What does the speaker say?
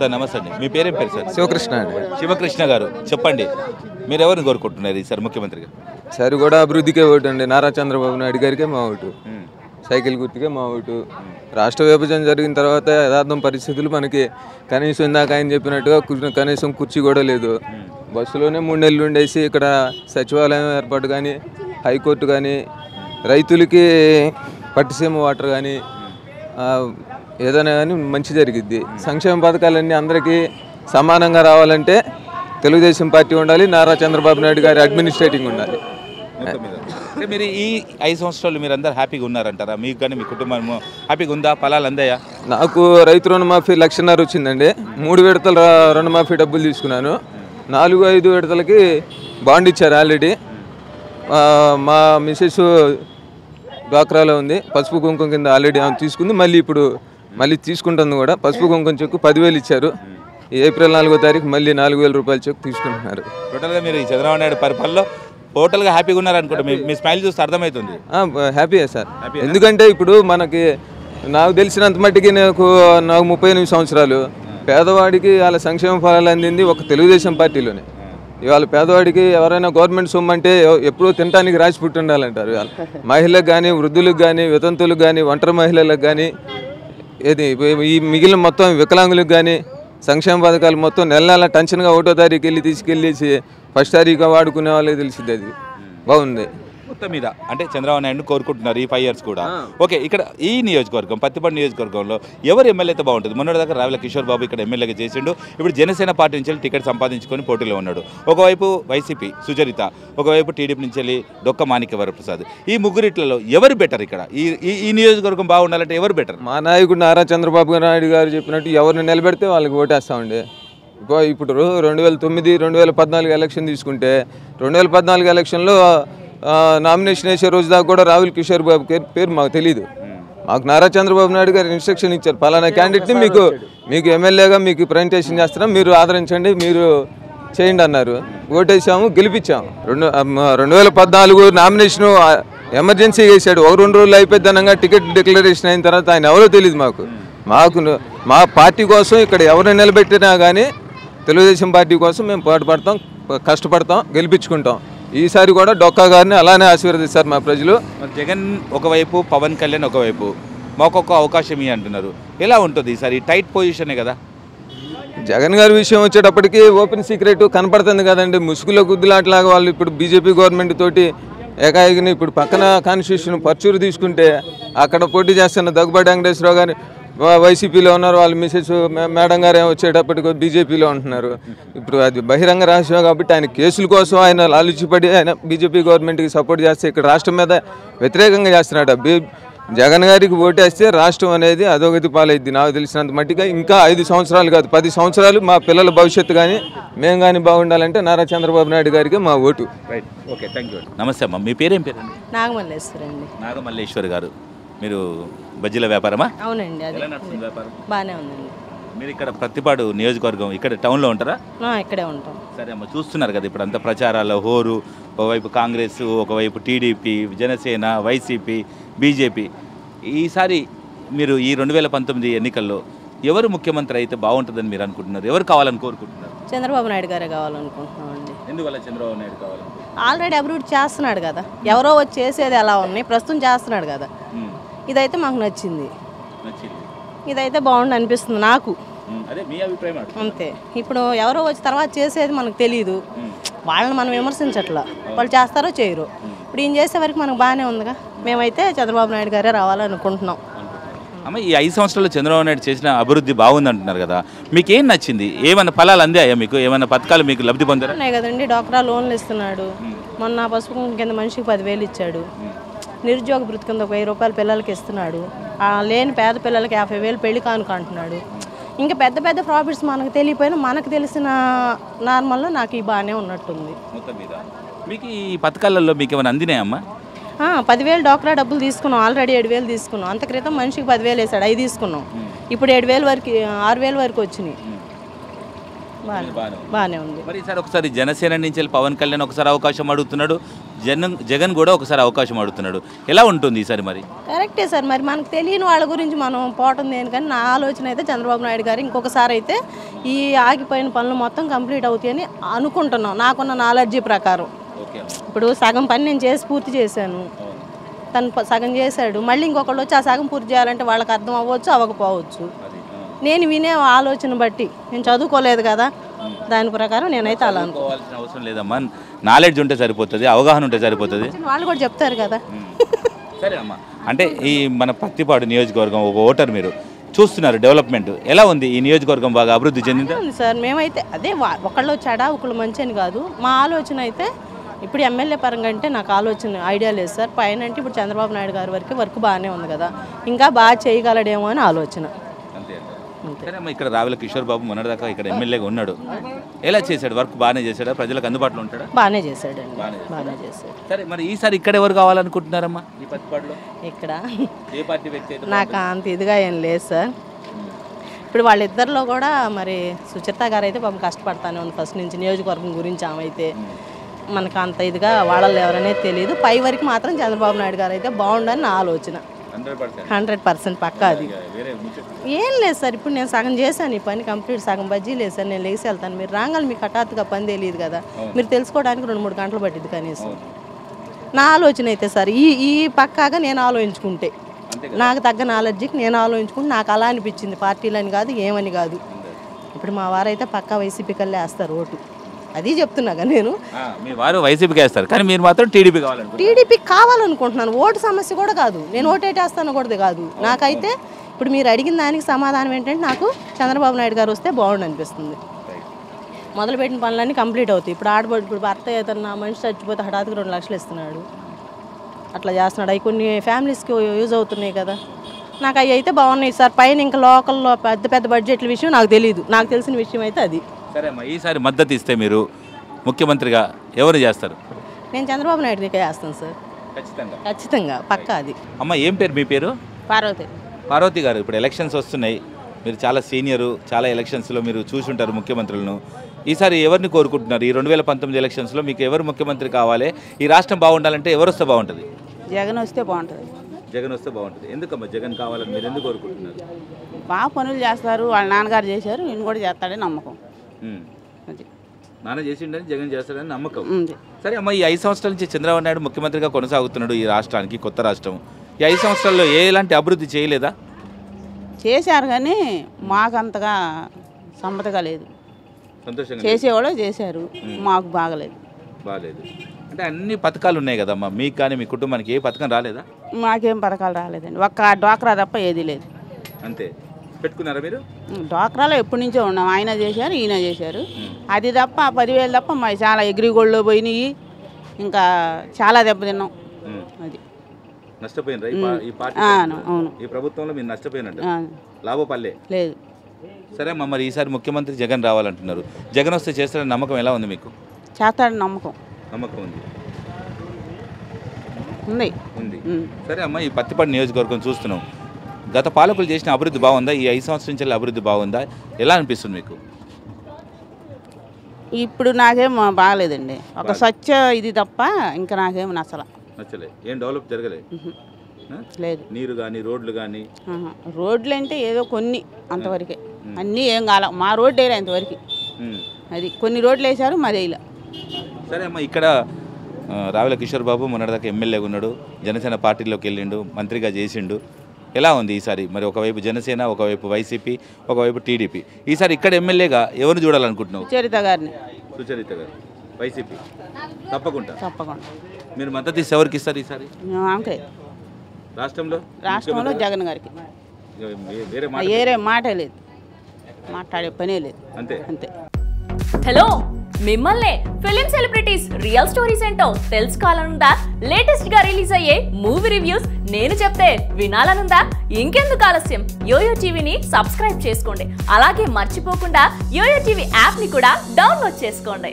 Sir నమస్తే అండి. మీ పేరేం పేరు సార్? శివకృష్ణ అండి. శివకృష్ణ గారు, చెప్పండి మీరు ఎవరిని కోరుకుంటున్నారు ఈసారి ముఖ్యమంత్రిగా? సరే కూడా అభివృద్ధికే ఓటు అండి. నారా చంద్రబాబు నాయుడు గారికే మా ఓటు. సైకిల్ గుర్తుకే మా ఓటు. రాష్ట్ర విభజన జరిగిన తర్వాత యథార్థం పరిస్థితులు మనకి కనీసం ఇందాక ఆయన చెప్పినట్టుగా కనీసం కుర్చీ కూడా లేదు. బస్సులోనే 3 నెలలు ఉండేసి ఇక్కడ సచివాలయం ఏర్పాటు కానీ, హైకోర్టు కానీ, రైతులకి పట్టిసీమ వాటర్ కానీ ఏదైనా కానీ మంచి జరిగిద్ది. సంక్షేమ పథకాలన్నీ అందరికీ సమానంగా రావాలంటే తెలుగుదేశం పార్టీ ఉండాలి, నారా చంద్రబాబు నాయుడు గారి అడ్మినిస్ట్రేటింగ్ ఉండాలి. అంటే మీరు ఈ 5 సంవత్సరాలు మీరు అందరు హ్యాపీగా ఉన్నారంటారా? మీకు కానీ మీ కుటుంబం హ్యాపీగా ఉందా? ఫలాలు అందాయా? నాకు రైతు రుణమాఫీ 1,50,000 వచ్చిందండి. 3 విడతల రుణమాఫీ డబ్బులు తీసుకున్నాను. 4-5 విడతలకి బాండ్ ఇచ్చారు ఆల్రెడీ. మా మిసెస్ డ్వాక్రాలో ఉంది, పసుపు కుంకుమ కింద ఆల్రెడీ ఆమె తీసుకుంది. మళ్ళీ తీసుకుంటుంది కూడా. పసుపు కుంకుమ చెక్కు 10,000 ఇచ్చారు. ఏప్రిల్ 4వ తారీఖు మళ్ళీ 4,000 రూపాయల చెక్ తీసుకుంటున్నారు. టోటల్గా మీరు ఈ చంద్రబాబు నాయుడు పరిపాలనలో టోటల్గా హ్యాపీగా ఉన్నారనుకుంటా. మీ స్మైల్ చూస్తే అర్థమవుతుంది. హ్యాపీయే సార్. ఎందుకంటే ఇప్పుడు మనకి నాకు తెలిసినంత మట్టికి నాకు 38 సంవత్సరాలు. పేదవాడికి వాళ్ళ సంక్షేమ ఫలాలు అందింది ఒక తెలుగుదేశం పార్టీలోనే. ఇవాళ పేదవాడికి ఎవరైనా గవర్నమెంట్ సొమ్ము అంటే ఎప్పుడూ తినడానికి రాసి పుట్టి ఉండాలంటారు. ఇవాళ మహిళలకు కానీ, వృద్ధులకు కానీ, వితంతులకు కానీ, ఒంటరి మహిళలకు కానీ, ఈ మిగిలిన మొత్తం వికలాంగులకు కానీ సంక్షేమ పథకాలు మొత్తం నెల టెన్షన్గా 1వ తారీఖు వెళ్ళి తీసుకెళ్ళేసి ఫస్ట్ తారీఖుగా వాడుకునే వాళ్ళకి తెలిసింది. అది బాగుంది. మొత్తం మీద అంటే చంద్రబాబు నాయుడు కోరుకుంటున్నారు ఈ 5 years కూడా. ఓకే, ఇక్కడ ఈ నియోజకవర్గం పత్తిపాడు నియోజకవర్గంలో ఎవరు ఎమ్మెల్యే అయితే బాగుంటుంది? మొన్నటిదాకా రావుల కిషోర్ బాబు ఇక్కడ ఎమ్మెల్యేగా చేసిండు. ఇప్పుడు జనసేన పార్టీ నుంచి వెళ్ళి టికెట్ సంపాదించుకొని పోటీలో ఉన్నాడు. ఒకవైపు వైసీపీ సుచరిత, ఒకవైపు టీడీపీ నుంచి వెళ్ళి డొక్క మాణిక్య వరప్రసాద్. ఈ ముగ్గురిట్లలో ఎవరు బెటర్? ఇక్కడ ఈ నియోజకవర్గం బాగుండాలంటే ఎవరు బెటర్? మా నాయకుడు నారా చంద్రబాబు నాయుడు గారు చెప్పినట్టు ఎవరిని నిలబెడితే వాళ్ళకి ఓటేస్తామండి. ఇప్పుడు 2009, 2014 ఎలక్షన్ తీసుకుంటే 2014 ఎలక్షన్లో నామినేషన్ వేసే రోజు దాకా కూడా రావుల కిషోర్ బాబు పేరు మాకు తెలియదు. మాకు నారా చంద్రబాబు నాయుడు గారు ఇన్స్ట్రక్షన్ ఇచ్చారు, పలానా క్యాండిడేట్ని మీకు ఎమ్మెల్యేగా మీకు ప్రజెంటేషన్ చేస్తున్నాం, మీరు ఆదరించండి, మీరు చేయండి అన్నారు. ఓటేసాము, గెలిపించాము. 2014 నామినేషన్ ఎమర్జెన్సీ వేసాడు. 1-2 రోజులు అయిపోద్దనంగా టికెట్ డిక్లరేషన్ అయిన తర్వాత ఆయన ఎవరో తెలియదు మాకు. మా పార్టీ కోసం ఇక్కడ ఎవరిని నిలబెట్టినా కానీ తెలుగుదేశం పార్టీ కోసం మేము పాటుపడతాం, కష్టపడతాం, గెలిపించుకుంటాం. ఈసారి కూడా డొక్కా గారిని అలానే ఆశీర్వదిస్తారు మా ప్రజలు. జగన్ ఒకవైపు, పవన్ కళ్యాణ్ ఒకవైపు, మాకొక అవకాశం ఇవి అంటున్నారు. ఎలా ఉంటుంది ఈసారి? టైట్ పొజిషనే కదా. జగన్ గారి విషయం వచ్చేటప్పటికి ఓపెన్ సీక్రెట్ కనపడుతుంది కదండి. ముసుగులో గుద్దులాట్లాగా వాళ్ళు ఇప్పుడు బీజేపీ గవర్నమెంట్ తోటి ఏకాయిని ఇప్పుడు పక్కన కాన్స్టిట్యూషన్ పర్చూరు తీసుకుంటే అక్కడ పోటీ చేస్తున్న దగ్గుబాటి వెంకటేశ్వరరావు గారు వైసీపీలో ఉన్నారు, వాళ్ళ మిసెస్ మేడం గారు వచ్చేటప్పటికి బీజేపీలో ఉంటున్నారు. ఇప్పుడు అది బహిరంగ రహస్యం కాబట్టి ఆయన కేసుల కోసం ఆయన లాలుచిపడి ఆయన బీజేపీ గవర్నమెంట్కి సపోర్ట్ చేస్తే ఇక్కడ రాష్ట్రం మీద వ్యతిరేకంగా చేస్తున్నాడు. జగన్ గారికి ఓటేస్తే రాష్ట్రం అనేది అధోగతి పాలైద్ది. నాకు తెలిసినంత మట్టిగా ఇంకా 5 సంవత్సరాలు కాదు 10 సంవత్సరాలు మా పిల్లల భవిష్యత్తు కానీ మేము కానీ బాగుండాలంటే నారా చంద్రబాబు నాయుడు గారికి మా vote. Right, okay, thank you. నమస్తే అమ్మ, మీ పేరేం పేరండి? నాగమల్లేశ్వరి అండి. నాగమల్లేశ్వరి గారు, మీరు బజ్జీల వ్యాపారమా? అవునండి, అది వ్యాపారం బాగానే ఉందండి. మీరు ఇక్కడ ప్రతిపాడు నియోజకవర్గం ఇక్కడ టౌన్లో ఉంటారా? ఇక్కడే ఉంటాం. సరే అమ్మ, చూస్తున్నారు కదా ఇప్పుడు అంతా ప్రచారాల్లో హోరు, ఒకవైపు కాంగ్రెస్, ఒకవైపు టీడీపీ, జనసేన, వైసీపీ, బీజేపీ. ఈసారి మీరు ఈ 2019 ఎన్నికల్లో ఎవరు ముఖ్యమంత్రి అయితే బాగుంటుందని మీరు అనుకుంటున్నారు? ఎవరు కావాలని కోరుకుంటున్నారు? చంద్రబాబు నాయుడు గారే కావాలనుకుంటున్నామండి. ఎందువల్ల చంద్రబాబు నాయుడు కావాలనుకుంటున్నారు? ఆల్రెడీ అభివృద్ధి చేస్తున్నాడు కదా. ఎవరో వచ్చి చేసేది ఎలా ఉన్నాయి, ప్రస్తుతం చేస్తున్నాడు కదా. ఇదైతే మాకు నచ్చింది. ఇదైతే బాగుండి అనిపిస్తుంది నాకు. అదే మీ అభిప్రాయం? అంతే. ఇప్పుడు ఎవరో వచ్చి తర్వాత చేసేది మనకు తెలియదు. వాళ్ళని మనం విమర్శించట్లా, వాళ్ళు చేస్తారో చేయరు. ఇప్పుడు ఈయన చేసే వరకు మనకు బాగానే ఉందిగా. మేమైతే చంద్రబాబు నాయుడు గారే రావాలనుకుంటున్నాం. అమ్మ, ఈ 5 సంవత్సరాల్లో చంద్రబాబు నాయుడు చేసిన అభివృద్ధి బాగుంది అంటున్నారు కదా, మీకు ఏం నచ్చింది? ఏమైనా ఫలాలు అందాయా మీకు? ఏమైనా పథకాలు మీకు లబ్ధి పొందారా? ఉన్నాయి కదండి, డ్వాక్రా లోన్లు ఇస్తున్నాడు. మొన్న పసుపు కింద మనిషికి 10,000 ఇచ్చాడు. నిరుద్యోగ భృతి కింద 1,000 రూపాయలు పిల్లలకి ఇస్తున్నాడు. లేని పేద పిల్లలకి 50,000 పెళ్లి కానుక అంటున్నాడు. ఇంకా పెద్ద పెద్ద ప్రాఫిట్స్ మనకు తెలియపోయినా మనకు తెలిసిన నార్మల్లో నాకు ఈ బాగానే ఉన్నట్టుంది. మీకు ఈ పథకాలలో మీకు ఏమైనా అందినాయమ్మా? 10,000 డ్వాక్రా డబ్బులు తీసుకున్నాం. ఆల్రెడీ 7,000 తీసుకున్నాం. అంత క్రితం మనిషికి 10,000 వేసాడు, 5 తీసుకున్నాం. ఇప్పుడు 7,000 వరకు 6,000 వరకు వచ్చినాయి. బాగానే ఉంది. మరి ఈసారి ఒకసారి జనసేన నుంచి వెళ్ళి పవన్ కళ్యాణ్ ఒకసారి అవకాశం అడుగుతున్నాడు, జగన్ కూడా ఒకసారి అవకాశం అడుగుతున్నాడు. ఎలా ఉంటుంది ఈసారి? మరి కరెక్టే సార్, మరి మనకు తెలియని వాళ్ళ గురించి మనం పోవటం దేనికని నా ఆలోచన అయితే చంద్రబాబు నాయుడు గారు ఇంకొకసారి అయితే ఈ ఆగిపోయిన పనులు మొత్తం కంప్లీట్ అవుతాయని అనుకుంటున్నాం. నాకున్న నాలెడ్జీ ప్రకారం ఇప్పుడు సగం పని నేను చేసి పూర్తి చేశాను, తను సగం చేశాడు, మళ్ళీ ఇంకొకళ్ళు వచ్చి ఆ సగం పూర్తి చేయాలంటే వాళ్ళకి అర్థం అవ్వచ్చు అవ్వకపోవచ్చు. నేను వినే ఆలోచన బట్టి, నేను చదువుకోలేదు కదా, దాని ప్రకారం నేనైతే అలా అనుకోవాల్సిన అవసరం లేదమ్మా, నాలెడ్జ్ ఉంటే సరిపోతుంది, అవగాహన ఉంటే సరిపోతుంది. వాళ్ళు కూడా చెప్తారు కదా. సరే అమ్మా, అంటే ఈ మన పత్తిపాడు నియోజకవర్గం ఒక ఓటర్, మీరు చూస్తున్నారు డెవలప్మెంట్ ఎలా ఉంది? ఈ నియోజకవర్గం బాగా అభివృద్ధి చెందిందా? సార్ మేమైతే అదే ఒకళ్ళు చెడా ఒకళ్ళు మంచి అని కాదు, మా ఆలోచన అయితే ఇప్పుడు ఎమ్మెల్యే పరంగా అంటే నాకు ఆలోచన ఐడియా లేదు సార్. పైన అంటే ఇప్పుడు చంద్రబాబు నాయుడు గారి వరకు వర్క్ బాగానే ఉంది కదా, ఇంకా బాగా చేయగలడేమో అని ఆలోచన. సరే అమ్మా, ఇక్కడ రావెల కిషోర్ బాబు మొన్నటిదాకా ఇక్కడ ఎమ్మెల్యేగా ఉన్నాడు, ఎలా చేశాడు? వర్క్ బాగానే చేశాడా? ప్రజలకు అందుబాటులో ఉంటాడా? బాగానే చేశాడండి, బాగానే చేశాడు. సరే, మరి ఈసారి ఇక్కడ ఎవరు కావాలనుకుంటున్నారమ్మా ఈ పత్తిపాడులో? ఇక్కడ ఏ పార్టీ వ్యక్తి? నాకు అంత ఇదిగా ఏం లేదు సార్. ఇప్పుడు వాళ్ళిద్దరిలో కూడా మరి సుచిత గారు అయితే పాపం కష్టపడతానే ఉంది ఫస్ట్ నుంచి నియోజకవర్గం గురించి. ఆమె అయితే మనకు అంత ఇదిగా వాళ్ళలో ఎవరనేది తెలియదు. పై వరకు మాత్రం చంద్రబాబు నాయుడు గారు అయితే బాగుండని నా ఆలోచన. 100% పక్కా. అది ఏం లేదు సార్, ఇప్పుడు నేను సగం చేశాను ఈ పని కంప్లీట్, సగం బజ్జీ లేదు సార్. నేను లేచి వెళ్తాను, మీరు రాగాలి, మీకు హఠాత్తుగా పని తెలియదు కదా, మీరు తెలుసుకోవడానికి 2-3 గంటలు పట్టింది కనీసం. నా ఆలోచన అయితే సార్ ఈ పక్కాగా నేను ఆలోచించుకుంటే, నాకు తగ్గ నాలెడ్జ్కి నేను ఆలోచించుకుంటే నాకు అలా అనిపించింది. పార్టీలని కాదు, ఏమని కాదు. ఇప్పుడు మా వారైతే పక్కా వైసీపీ కల్లే వేస్తారు ఓటు, అది చెప్తున్నాగా నేను. మీ వారు వైసీపీకి వేస్తారు, కానీ మీరు మాత్రం టీడీపీ కావాలంటారు. టీడీపీ కావాలనుకుంటున్నాను, ఓటు సమస్య కూడా కాదు, నేను ఓటు వేటేస్తాను కూడా కాదు. నాకైతే ఇప్పుడు మీరు అడిగిన దానికి సమాధానం ఏంటంటే నాకు చంద్రబాబు నాయుడు గారు వస్తే బాగుండు అనిపిస్తుంది. మొదలుపెట్టిన పనులన్నీ కంప్లీట్ అవుతాయి. ఇప్పుడు ఇప్పుడు భర్త ఏదన్నా మనిషి చచ్చిపోతే హఠాత్తుగా 2 లక్షలు ఇస్తున్నాడు, అట్లా చేస్తున్నాడు. అవి కొన్ని ఫ్యామిలీస్కి యూజ్ అవుతున్నాయి కదా, నాకు అవి అయితే బాగున్నాయి సార్. పైన ఇంకా లోకల్లో పెద్ద బడ్జెట్ల విషయం నాకు తెలియదు, నాకు తెలిసిన విషయం అయితే అది. సరే అమ్మా, ఈసారి మద్దతు ఇస్తే మీరు ముఖ్యమంత్రిగా ఎవరు చేస్తారు? నేను చంద్రబాబు నాయుడుకే వేస్తాను సార్, ఖచ్చితంగా పక్కా. అది అమ్మ, ఏం పేరు మీ పేరు? పార్వతి. పార్వతి గారు, ఇప్పుడు ఎలక్షన్స్ వస్తున్నాయి, మీరు చాలా సీనియరు, చాలా ఎలక్షన్స్లో మీరు చూసుంటారు ముఖ్యమంత్రులను. ఈసారి ఎవరిని కోరుకుంటున్నారు? ఈ 2019 ఎలక్షన్స్లో మీకు ఎవరు ముఖ్యమంత్రి కావాలి? ఈ రాష్ట్రం బాగుండాలంటే ఎవరు వస్తే బాగుంటుంది? జగన్ వస్తే బాగుంటుంది. జగన్ వస్తే బాగుంటుంది. ఎందుకమ్మా జగన్ కావాలని మీరు ఎందుకు కోరుకుంటున్నారు? బాగా పనులు చేస్తారు, వాళ్ళ నాన్నగారు చేశారు, ఈయన కూడా చేస్తాడని నమ్మకం. నాన్న చేసిండని జగన్ చేస్తాడని నమ్మకం. సరే అమ్మ, ఈ 5 సంవత్సరాల నుంచి చంద్రబాబు నాయుడు ముఖ్యమంత్రిగా కొనసాగుతున్నాడు ఈ రాష్ట్రానికి, కొత్త రాష్ట్రం. ఈ 5 సంవత్సరాల్లో ఎలాంటి అభివృద్ధి చేయలేదా? చేశారు కానీ మాకంతగా సమ్మతిగా లేదు. సంతోషంగా చేసేవాళ్ళు చేశారు, మాకు బాగలేదు. అంటే అన్ని పథకాలు ఉన్నాయి కదమ్మా, మీకు కానీ మీ కుటుంబానికి ఏ పథకం రాలేదా? మాకేం పథకాలు రాలేదండి, ఒక్క డ్వాక్రా తప్ప ఏది లేదు. అంతే. పెట్టుకున్నారా మీరు? డ్వాక్రాలో ఎప్పటి నుంచో ఉన్నాం, ఆయన చేశారు, ఈయన చేశారు. అది తప్ప 10,000 తప్ప మాకు చాలా ఎగ్రిగోల్డ్లో పోయినాయి, ఇంకా చాలా దెబ్బతిన్నాం. అది నష్టపోయినరా ఈ పార్టీ? అవును, ఈ ప్రభుత్వంలో మీరు నష్టపోయినట్టు, లాభపల్లే లేదు. సరే అమ్మ, మరి ఈసారి ముఖ్యమంత్రి జగన్ రావాలంటున్నారు, జగన్ వస్తే చేస్తారని నమ్మకం ఎలా ఉంది మీకు? చేస్తాడని నమ్మకం ఉంది. సరే అమ్మ, ఈ పత్తిపాడు నియోజకవర్గం చూస్తున్నాం, గత పాలకులు చేసిన అభివృద్ధి బాగుందా? ఈ 5 సంవత్సరాల నుంచి అభివృద్ధి బాగుందా? ఎలా అనిపిస్తుంది మీకు? ఇప్పుడు నాకేం బాగలేదండి, ఒక స్వచ్ఛ ఇది తప్ప ఇంకా నాకేం నచ్చలే. ఏం డెవలప్ జరగలేదు? లేదు. నీరు కానీ రోడ్లు కానీ? రోడ్లు అంటే ఏదో కొన్ని అంతవరకే, అన్నీ ఏం కాల. మా రోడ్డు వేయలే ఇంతవరకు, అది కొన్ని రోడ్లు వేసారు, మాది వేయలే. సరే అమ్మ, ఇక్కడ రావెల కిషోర్ బాబు మొన్నటిదాకా ఎమ్మెల్యేగా ఉన్నాడు, జనసేన పార్టీలోకి వెళ్ళిండు, మంత్రిగా చేసిండు. ఎలా ఉంది ఈసారి? మరి ఒకవైపు జనసేన, ఒకవైపు వైసీపీ, ఒకవైపు టీడీపీ. ఈసారి ఇక్కడ ఎమ్మెల్యేగా ఎవరు చూడాలనుకుంటున్నావు? సుచరిత గారిని. సుచరిత గారు, వైసీపీ తప్పకుండా. తప్పకుండా. మీరు మద్దతు ఇస్తే ఎవరికి ఇస్తారు ఈసారి రాష్ట్రంలో? రాష్ట్రంలో జగన్ గారికి. వేరే మాటే లేదు, మాట్లాడే పనే లేదు. అంతే అంతే. హలో, మిమ్మల్ని ఫిలిం సెలబ్రిటీస్ రియల్ స్టోరీస్ ఏంటో తెలుసుకోవాలనుందా? లేటెస్ట్ గా రిలీజ్ అయ్యే మూవీ రివ్యూస్ నేను చెప్తే వినాలనుందా? ఇంకెందుకు ఆలస్యం, యోయో టీవీని సబ్స్క్రైబ్ చేసుకోండి. అలాగే మర్చిపోకుండా యోయో టీవీ యాప్ ని కూడా డౌన్లోడ్ చేసుకోండి.